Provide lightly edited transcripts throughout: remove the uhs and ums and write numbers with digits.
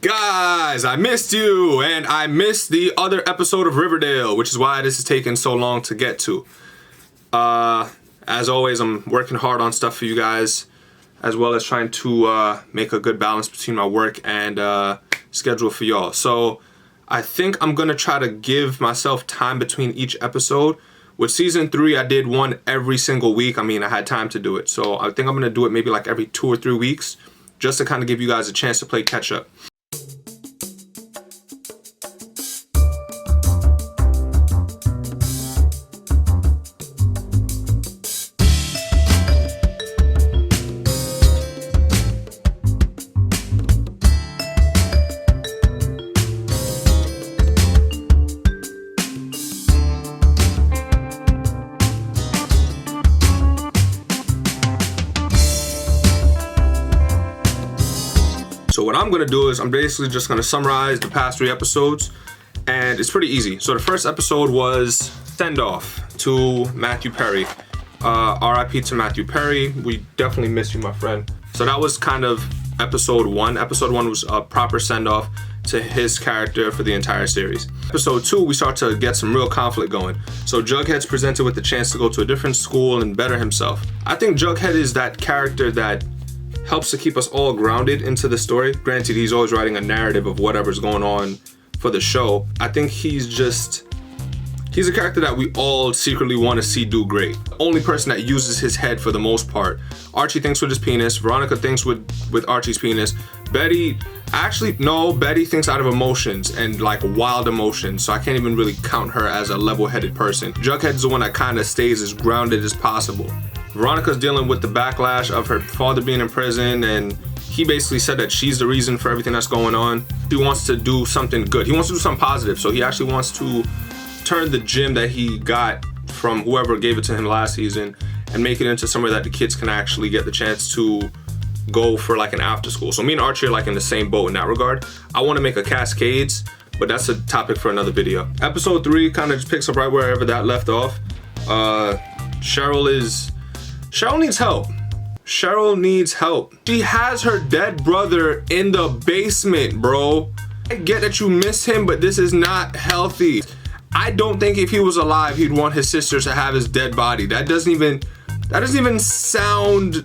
Guys, I missed you, and I missed the other episode of Riverdale, which is why this is taking so long to get to. As always, I'm working hard on stuff for you guys, as well as trying to make a good balance between my work and schedule for y'all. So I think I'm gonna try to give myself time between each episode. With season 3, I did one every single week. I mean, I had time to do it. So I think I'm gonna do it maybe like every 2 or 3 weeks, just to kind of give you guys a chance to play catch up. So what I'm gonna do is I'm basically just gonna summarize the past 3 episodes, and it's pretty easy. So the first episode was send off to Matthew Perry. RIP to Matthew Perry. We definitely miss you, my friend. So that was kind of episode 1. Episode 1 was a proper send off to his character for the entire series. Episode 2, we start to get some real conflict going. So Jughead's presented with the chance to go to a different school and better himself. I think Jughead is that character that helps to keep us all grounded into the story. Granted, he's always writing a narrative of whatever's going on for the show. I think he's a character that we all secretly want to see do great. The only person that uses his head for the most part. Archie thinks with his penis. Veronica thinks with Archie's penis. Betty thinks out of emotions and like wild emotions. So I can't even really count her as a level-headed person. Jughead's the one that kind of stays as grounded as possible. Veronica's dealing with the backlash of her father being in prison, and he basically said that she's the reason for everything that's going on. He wants to do something good. He wants to do something positive. So he actually wants to turn the gym that he got from whoever gave it to him last season and make it into somewhere that the kids can actually get the chance to go for like an after school. So me and Archie are like in the same boat in that regard. I want to make a Cascades, but that's a topic for another video. Episode 3 kind of just picks up right wherever that left off. Cheryl needs help. Cheryl needs help. She has her dead brother in the basement, bro. I get that you miss him, but this is not healthy. I don't think if he was alive, he'd want his sister to have his dead body. That doesn't even sound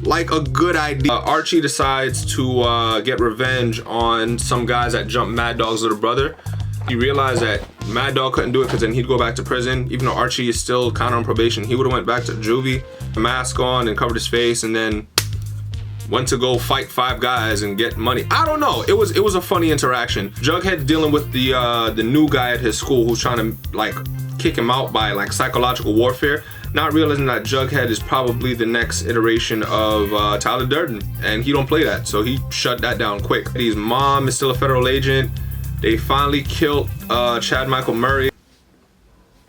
like a good idea. Archie decides to get revenge on some guys that jumped Mad Dog's little brother. He realized that Mad Dog couldn't do it because then he'd go back to prison. Even though Archie is still kind of on probation, he would have went back to juvie, a mask on and covered his face, and then went to go fight 5 guys and get money. I don't know. It was a funny interaction. Jughead dealing with the new guy at his school who's trying to like kick him out by like psychological warfare, not realizing that Jughead is probably the next iteration of Tyler Durden, and he don't play that, so he shut that down quick. His mom is still a federal agent. They finally killed Chad Michael Murray.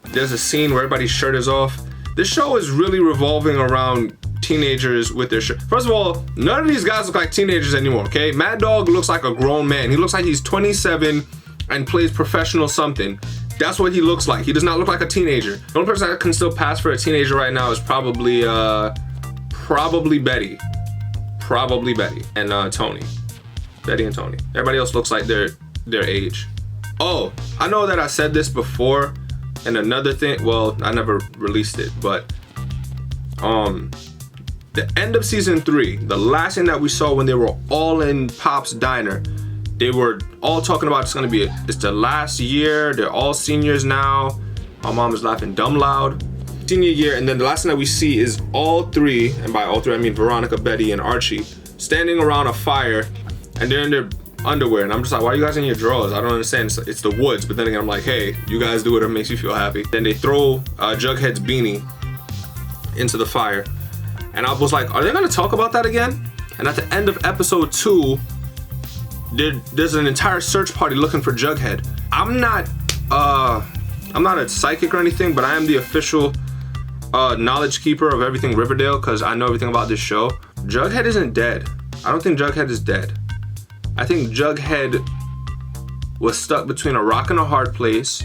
There's a scene where everybody's shirt is off. This show is really revolving around teenagers with their shirt. First of all, none of these guys look like teenagers anymore, okay? Mad Dog looks like a grown man. He looks like he's 27 and plays professional something. That's what he looks like. He does not look like a teenager. The only person that can still pass for a teenager right now is probably Betty. Probably Betty and Tony. Betty and Tony. Everybody else looks like their age. Oh, I know that I said this before, and another thing, well, I never released it, but the end of season 3, the last thing that we saw when they were all in Pop's diner, they were all talking about it's the last year, they're all seniors now. My mom is laughing dumb loud. Senior year, and then the last thing that we see is all 3, and by all 3 I mean Veronica, Betty, and Archie, standing around a fire, and they're in their underwear, and I'm just like, why are you guys in your drawers? I don't understand. It's the woods. But then again, I'm like, hey, you guys do whatever makes you feel happy. Then they throw Jughead's beanie into the fire, and I was like, are they gonna talk about that again? And at the end of episode 2, there's an entire search party looking for Jughead. I'm not a psychic or anything, but I am the official knowledge keeper of everything Riverdale because I know everything about this show. Jughead isn't dead. I don't think Jughead is dead. I think Jughead was stuck between a rock and a hard place,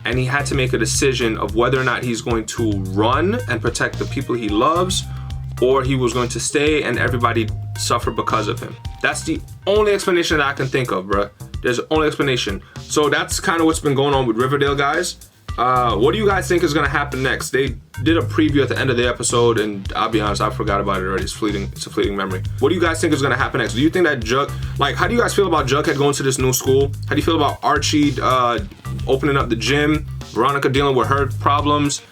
and he had to make a decision of whether or not he's going to run and protect the people he loves, or he was going to stay and everybody suffer because of him. That's the only explanation that I can think of, bruh. There's the only explanation. So that's kind of what's been going on with Riverdale, guys. What do you guys think is gonna happen next? They did a preview at the end of the episode, and I'll be honest, I forgot about it already. It's a fleeting memory. What do you guys think is gonna happen next? Do you think that how do you guys feel about Jughead going to this new school? How do you feel about Archie opening up the gym? Veronica dealing with her problems?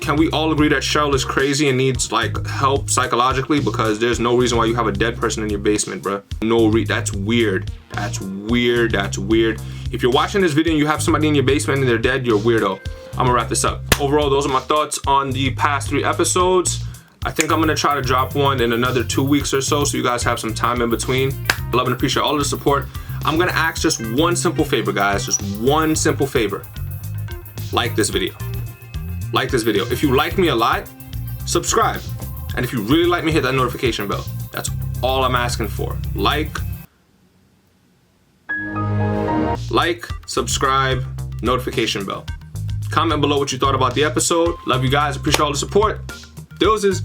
Can we all agree that Cheryl is crazy and needs like help psychologically? Because there's no reason why you have a dead person in your basement, bro. That's weird. That's weird. That's weird. If you're watching this video and you have somebody in your basement and they're dead, you're a weirdo. I'm gonna wrap this up. Overall, those are my thoughts on the past 3 episodes. I think I'm gonna try to drop one in another 2 weeks or so you guys have some time in between. I love and appreciate all of the support. I'm gonna ask just one simple favor, guys. Just one simple favor. Like this video. Like this video. If you like me a lot, subscribe. And if you really like me, hit that notification bell. That's all I'm asking for. Like, subscribe, notification bell. Comment below what you thought about the episode. Love you guys. Appreciate all the support. Deuces.